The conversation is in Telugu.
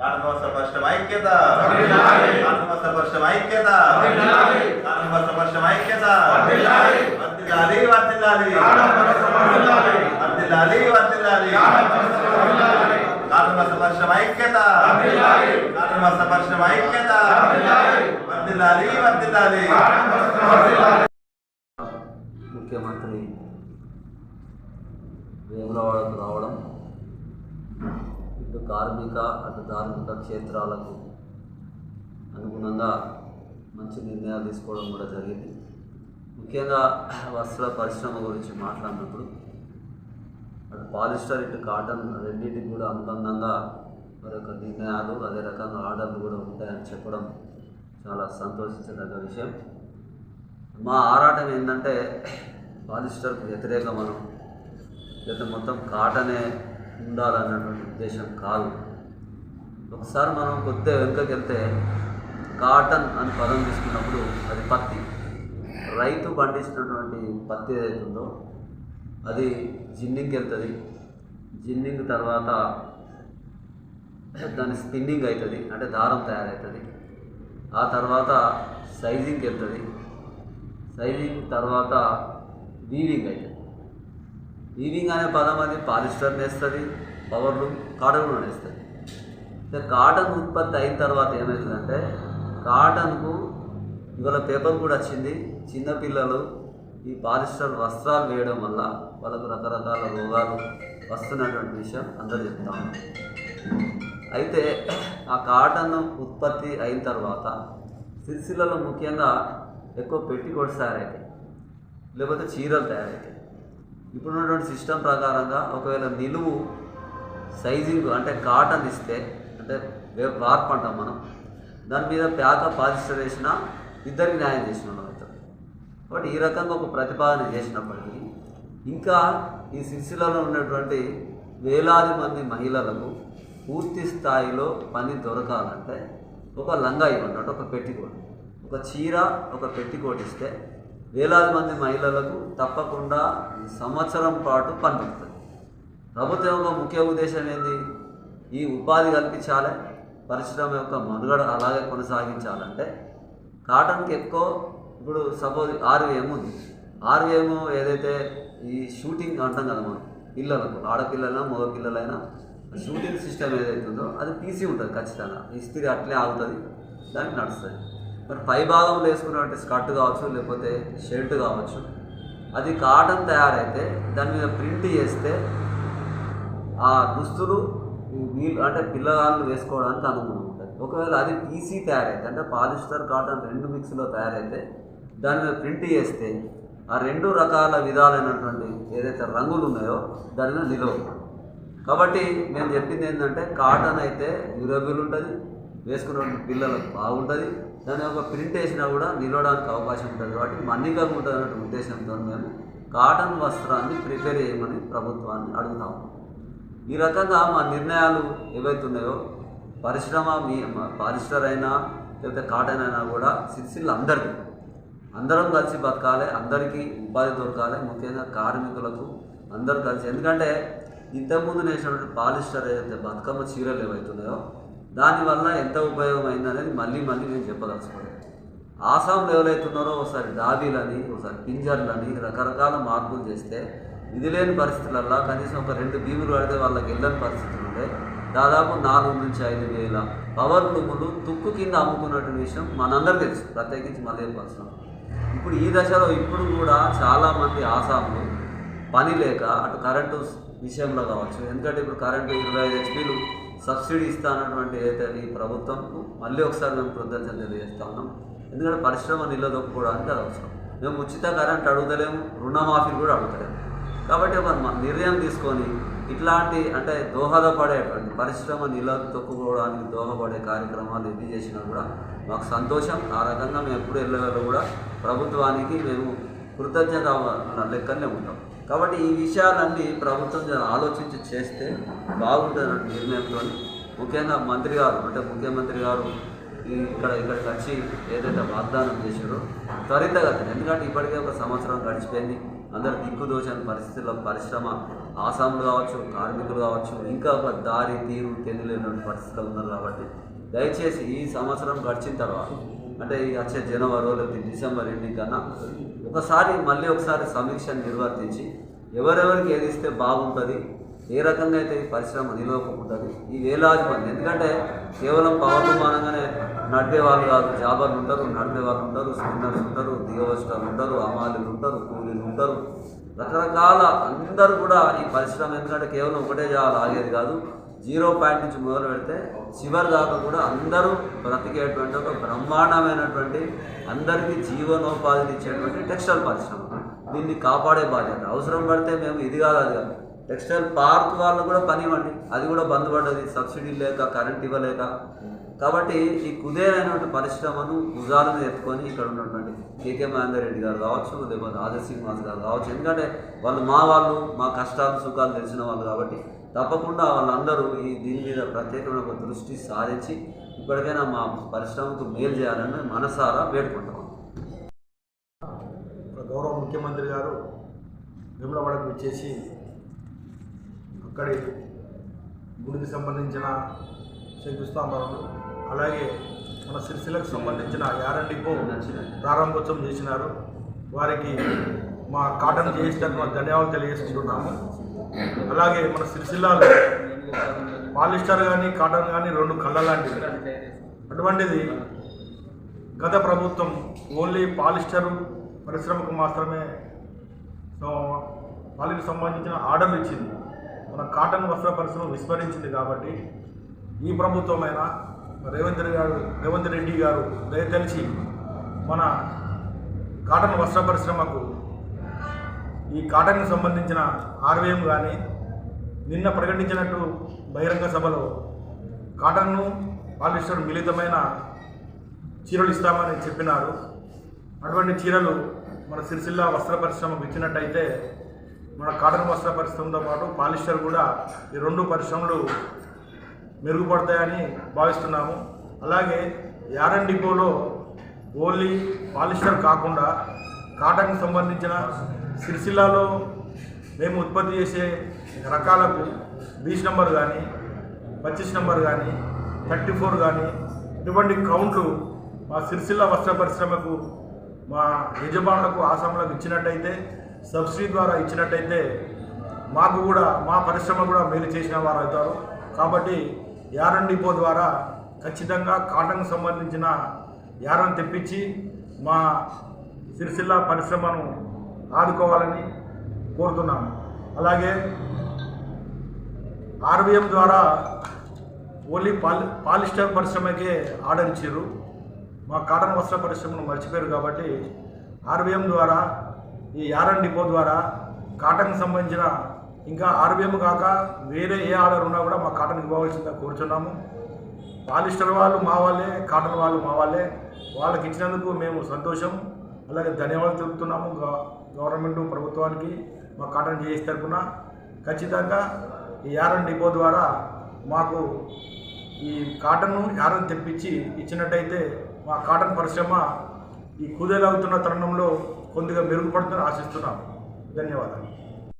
కారణమస్త పరిశ్రమ ఐక్యత, కారణమస్త పరిశ్రమ ఐక్యత, కారణమస్త పరిశ్రమ ఐక్యత. వర్ధిల్లాలి వర్ధిల్లాలి వర్ధిల్లాలి వర్ధిల్లాలి కారణమస్త పరిశ్రమ ఐక్యత, కారణమస్త పరిశ్రమ ఐక్యత. వర్ధిల్లాలి వర్ధిల్లాలి. ముఖ్యమంత్రి వేములవాడకు రావడం ఇటు కార్మిక అటు ధార్మిక క్షేత్రాలకు అనుగుణంగా మంచి నిర్ణయాలు తీసుకోవడం కూడా జరిగింది. ముఖ్యంగా వస్త్ర పరిశ్రమ గురించి మాట్లాడినప్పుడు అటు పాలిస్టర్ ఇటు కాటన్ రెండింటికి కూడా అనుబంధంగా మరొక నిర్ణయాలు అదే రకంగా ఆర్డర్లు కూడా ఉంటాయని చెప్పడం చాలా సంతోషించదగ్గ విషయం. మా ఆరాటం ఏంటంటే పాలిస్టర్కు వ్యతిరేకం మనం లేదా మొత్తం కాటనే ఉండాలన్నటువంటి ఉద్దేశం కాదు. ఒకసారి మనం కొద్దిగా వెనుకకి వెళ్తే కాటన్ అని పదం తీసుకున్నప్పుడు అది పత్తి, రైతు పండించినటువంటి పత్తి ఏదైతుందో అది జిన్నింగ్కి వెళ్తుంది. జిన్నింగ్ తర్వాత దాని స్పిన్నింగ్ అవుతుంది, అంటే దారం తయారవుతుంది. ఆ తర్వాత సైజింగ్కి వెళ్తుంది. సైజింగ్ తర్వాత వీవింగ్ అవుతుంది. వీవింగ్ అనే పదం అది పాలిస్టర్ నేస్తుంది, పవర్లు కాటన్ కూడా నేస్తుంది. కాటన్ ఉత్పత్తి అయిన తర్వాత ఏమవుతుందంటే కాటన్కు ఇవాళ పేపర్ కూడా వచ్చింది. చిన్నపిల్లలు ఈ పాలిస్టర్ వస్త్రాలు వేయడం వల్ల వాళ్ళకు రకరకాల రోగాలు వస్తున్నటువంటి విషయం అందరూ చెప్తాము. అయితే ఆ కాటన్ ఉత్పత్తి అయిన తర్వాత సిరిసిల్లలో ముఖ్యంగా ఎక్కువ పెట్టికోట్స్ తయారవుతాయి, లేకపోతే చీరలు తయారవుతాయి. ఇప్పుడున్నటువంటి సిస్టమ్ ప్రకారంగా ఒకవేళ నిలువు సైజింగ్ అంటే కాటన్ ఇస్తే అంటే వార్ప్ అంటాం మనం, దాని మీద ప్యాక పాలిస్టర్ వేసినా ఇద్దరికి న్యాయం చేసిన వాళ్ళు అవుతారు. కాబట్టి ఈ రకంగా ఒక ప్రతిపాదన చేసినప్పటికీ ఇంకా ఈ సిరిసిల్లలో ఉన్నటువంటి వేలాది మంది మహిళలకు పూర్తి స్థాయిలో పని దొరకాలంటే ఒక లంగా ఇవ్వన్నట్టు ఒక పెట్టికోట్, ఒక చీర, ఒక పెట్టికోట్ ఇస్తే వేలాది మంది మహిళలకు తప్పకుండా సంవత్సరం పాటు పని దొరుకుతుంది. ప్రభుత్వం యొక్క ముఖ్య ఉద్దేశం ఏంది? ఈ ఉపాధి కల్పించాలి, పరిశ్రమ యొక్క మనుగడ అలాగే కొనసాగించాలంటే కాటన్కి ఎక్కువ ఇప్పుడు సపోజ్ RVM ఉంది. RVM ఏదైతే ఈ షూటింగ్ అంటాం కదా మనం పిల్లలకు, ఆడపిల్లలైనా మగ పిల్లలైనా షూటింగ్ సిస్టమ్ ఏదైతుందో అది PC ఉంటుంది ఖచ్చితంగా. ఇస్త్రీ అట్లే ఆగుతుంది, దానికి నడుస్తుంది. మరి పై భాగంలో వేసుకున్నటువంటి స్కర్ట్ కావచ్చు, లేకపోతే షర్ట్ కావచ్చు, అది కాటన్ తయారైతే దాని మీద ప్రింట్ చేస్తే ఆ దుస్తులు వీళ్ళు అంటే పిల్లగాళ్ళు వేసుకోవడానికి అనుగుణంగా ఉంటుంది. ఒకవేళ అది PC తయారైతే అంటే పాలిస్టర్ కాటన్ రెండు మిక్స్లో తయారైతే దాని మీద ప్రింట్ చేస్తే ఆ రెండు రకాల విధాలైనటువంటి ఏదైతే రంగులు ఉన్నాయో దాని మీద నిలవ. కాబట్టి మేము చెప్పింది ఏంటంటే కాటన్ అయితే డ్యూరబుల్ ఉంటుంది, వేసుకున్న పిల్లలకు బాగుంటుంది, దాని యొక్క ప్రింట్ వేసినా కూడా నిలవడానికి అవకాశం ఉంటుంది. కాబట్టి మన్నికగా ఉంటుంది అనే ఉద్దేశంతో మేము కాటన్ వస్త్రాన్ని ప్రిపేర్ చేయమని ప్రభుత్వాన్ని అడుగుతాము. ఈ రకంగా మా నిర్ణయాలు ఏవైతున్నాయో పరిశ్రమ పాలిస్టర్ అయినా లేకపోతే కాటన్ అయినా కూడా సిరిసిల్ల అందరం కలిసి బతకాలి, అందరికీ ఉపాధి దొరకాలి, ముఖ్యంగా కార్మికులకు అందరూ కలిసి. ఎందుకంటే ఇంతకుముందు నేసినటువంటి పాలిస్టర్ ఏదైతే బతుకమ్మ చీరలు ఏవైతున్నాయో దానివల్ల ఎంత ఉపయోగం అయిందనేది మళ్ళీ నేను చెప్పదలుచుకోలేదు. ఆసాంలో ఎవరైతున్నారో ఒకసారి డాబీలని, ఒకసారి పింజర్లని రకరకాల మార్పులు చేస్తే ఇది లేని పరిస్థితులల్లో కనీసం ఒక 2 భీములు పడితే వాళ్ళకి వెళ్ళని పరిస్థితులు ఉంటే దాదాపు 4 నుంచి 5 వేల పవర్ లూములు తుక్కు కింద అమ్ముకున్నటువంటి విషయం మనందరికీ తెలుసు, ప్రత్యేకించి మళ్ళీ పర్సనం. ఇప్పుడు ఈ దశలో ఇప్పుడు కూడా చాలామంది ఆసాంలు పని లేక అటు కరెంటు విషయంలో కావచ్చు, ఎందుకంటే ఇప్పుడు కరెంటు 25 HPలు సబ్సిడీ ఇస్తానటువంటి ఏదైతే ఈ ప్రభుత్వంకు మళ్ళీ ఒకసారి మేము కృతజ్ఞతలు తెలియజేస్తా ఉన్నాం. ఎందుకంటే పరిశ్రమ నిలదొక్కుకోవడానికి అది అవసరం. మేము ఉచిత కరెంట్ అడుగుతలేము, రుణమాఫీ కూడా అడుగుతలేము. కాబట్టి ఒక నిర్ణయం తీసుకొని ఇట్లాంటి అంటే దోహదపడేటువంటి పరిశ్రమ నిలదొక్కుకోవడానికి దోహదపడే కార్యక్రమాలు ఎన్ని చేసినా కూడా మాకు సంతోషం. ఆ రకంగా మేము ఎప్పుడు వెళ్ళేవాళ్ళు కూడా ప్రభుత్వానికి మేము కృతజ్ఞత లెక్కనే ఉంటాం. కాబట్టి ఈ విషయాలన్నీ ప్రభుత్వం ఆలోచించి చేస్తే బాగుంటుందన్న నిర్ణయంతో ముఖ్యంగా మంత్రి గారు అంటే ముఖ్యమంత్రి గారు ఇక్కడికి వచ్చి ఏదైతే వాగ్దానం చేశారో త్వరితగతిన, ఎందుకంటే ఇప్పటికే 1 సంవత్సరం గడిచిపోయింది, అందరు దిక్కుదోచని పరిస్థితుల్లో పరిశ్రమ ఆసాములు కావచ్చు, కార్మికులు కావచ్చు, ఇంకా ఒక దారి తీరు తెలియలేనటువంటి పరిస్థితులు ఉన్నారు. కాబట్టి దయచేసి ఈ సంవత్సరం గడిచిన తర్వాత అంటే ఈ వచ్చే జనవరిలో లేకపోతే డిసెంబర్ ఎండింగ్ కన్నా మళ్ళీ ఒకసారి సమీక్షను నిర్వర్తించి ఎవరెవరికి ఏది ఇస్తే బాగుంటుంది, ఏ రకంగా అయితే ఈ పరిశ్రమ నిలవకుంటుంది, ఈ వేలాది మంది, ఎందుకంటే కేవలం పవర్మానంగానే నడిపే వాళ్ళు కాదు, జాబర్లు ఉంటారు, నడిపే వాళ్ళు ఉంటారు, స్పిన్నర్స్ ఉంటారు, దిగవస్టాలు ఉంటారు, అమాలీలు ఉంటారు, కూలీలు ఉంటారు, రకరకాల అందరూ కూడా ఈ పరిశ్రమ, ఎందుకంటే కేవలం ఒకటే జాబ్ ఆగేది కాదు, 0 పాయింట్ నుంచి మొదలు పెడితే చివరి దాకా కూడా అందరూ బ్రతికేటువంటి ఒక బ్రహ్మాండమైనటువంటి అందరికీ జీవనోపాధిని ఇచ్చేటువంటి టెక్స్టైల్ పరిశ్రమ. దీన్ని కాపాడే బాధ్యత. అవసరం పడితే మేము ఇది కాదు అది కాదు, టెక్స్టైల్ పార్క్ వాళ్ళు కూడా పని ఇవ్వండి, అది కూడా బంద్ పడ్డది, సబ్సిడీ లేక, కరెంట్ ఇవ్వలేక. కాబట్టి ఈ కుదేరైనటువంటి పరిశ్రమను భుజాలను ఎత్తుకొని ఇక్కడ ఉన్నటువంటి కేకే మహేందర్ రెడ్డి గారు కావచ్చు, లేకపోతే ఆదర్శ్ శ్రీనివాస్ గారు కావచ్చు, ఎందుకంటే వాళ్ళు మా కష్టాలు సుఖాలు తెలిసిన వాళ్ళు కాబట్టి తప్పకుండా వాళ్ళందరూ దీని మీద ప్రత్యేకమైన ఒక దృష్టి సారించి ఇప్పటికైనా మా పరిశ్రమకు మేలు చేయాలని మనసారా వేడుకుంటాం. గౌరవ ముఖ్యమంత్రి గారు వేములవాడకు వచ్చేసి అక్కడి గుడికి సంబంధించిన శంకుస్థాపనలు, అలాగే మన సిరిసిల్లకు సంబంధించిన యారండి ప్రారంభోత్సవం చేసినారు. వారికి మా కాటన్ చేసేటప్పుడు ధన్యవాదాలు తెలియజేసుకుంటున్నాము. అలాగే మన సిరిసిల్లాలో పాలిస్టర్ కానీ కాటన్ కానీ 2 కళ్ళ లాంటివి. అటువంటిది గత ప్రభుత్వం ఓన్లీ పాలిస్టర్ పరిశ్రమకు మాత్రమే వాళ్ళకి సంబంధించిన ఆర్డర్లు ఇచ్చింది. మన కాటన్ వస్త్ర పరిశ్రమ విస్మరించింది. కాబట్టి ఈ ప్రభుత్వమైనా రేవంత్ రెడ్డి గారు దయతలిచి మన కాటన్ వస్త్ర పరిశ్రమకు ఈ కాటన్కి సంబంధించిన ఆర్వీఎం కానీ నిన్న ప్రకటించినట్టు బహిరంగ సభలో కాటన్ను పాలిస్టర్ మిళితమైన చీరలు ఇస్తామని చెప్పినారు. అటువంటి చీరలు మన సిరిసిల్ల వస్త్ర పరిశ్రమకు ఇచ్చినట్టయితే మన కాటన్ వస్త్ర పరిశ్రమతో పాటు పాలిస్టర్ కూడా ఈ 2 పరిశ్రమలు మెరుగుపడతాయని భావిస్తున్నాము. అలాగే యారన్ డిపోలో ఓన్లీ పాలిస్టర్ కాకుండా కాటన్కి సంబంధించిన సిరిసిల్లాలో మేము ఉత్పత్తి చేసే రకాలకు 20 నంబర్ కానీ 25 నంబర్ కానీ 34 కానీ ఇటువంటి కౌంట్లు మా సిరిసిల్ల వస్త్ర పరిశ్రమకు మా యజమానులకు ఆసాములకు ఇచ్చినట్టయితే, సబ్సిడీ ద్వారా ఇచ్చినట్టయితే మాకు కూడా మా పరిశ్రమ కూడా మేలు చేసిన వారు అవుతారు. కాబట్టి యారన్ డిపో ద్వారా ఖచ్చితంగా కాటన్కు సంబంధించిన యారన్ తెప్పించి మా సిరిసిల్ల పరిశ్రమను ఆదుకోవాలని కోరుతున్నాము. అలాగే ఆర్వీఎం ద్వారా ఓన్లీ పాలిస్టర్ పరిశ్రమకే ఆర్డర్ ఇచ్చారు. మా కాటన్ వస్త్ర పరిశ్రమను మర్చిపోయారు. కాబట్టి ఆర్వీఎం ద్వారా ఈ యారన్ డిపో ద్వారా కాటన్కి సంబంధించిన ఇంకా ఆర్వీఎం కాక వేరే ఏ ఆర్డర్ ఉన్నా కూడా మా కాటన్కి ఇవ్వవలసిందిగా కోరుచున్నాము. పాలిస్టర్ వాళ్ళు మా వాళ్ళే, కాటన్ వాళ్ళు మా వాళ్ళే. వాళ్ళకి ఇచ్చినందుకు మేము సంతోషం, అలాగే ధన్యవాదాలు తెలుపుతున్నాము గవర్నమెంట్ ప్రభుత్వానికి. మా కాటన్ చేసి తరపున ఖచ్చితంగా ఈ యారన్ డిపో ద్వారా మాకు ఈ కాటన్ను యారన్ తెప్పించి ఇచ్చినట్టయితే మా కాటన్ పరిశ్రమ ఈ కుదేలవుతున్న తరుణంలో కొద్దిగా మెరుగుపడుతుందని ఆశిస్తున్నాము. ధన్యవాదాలు.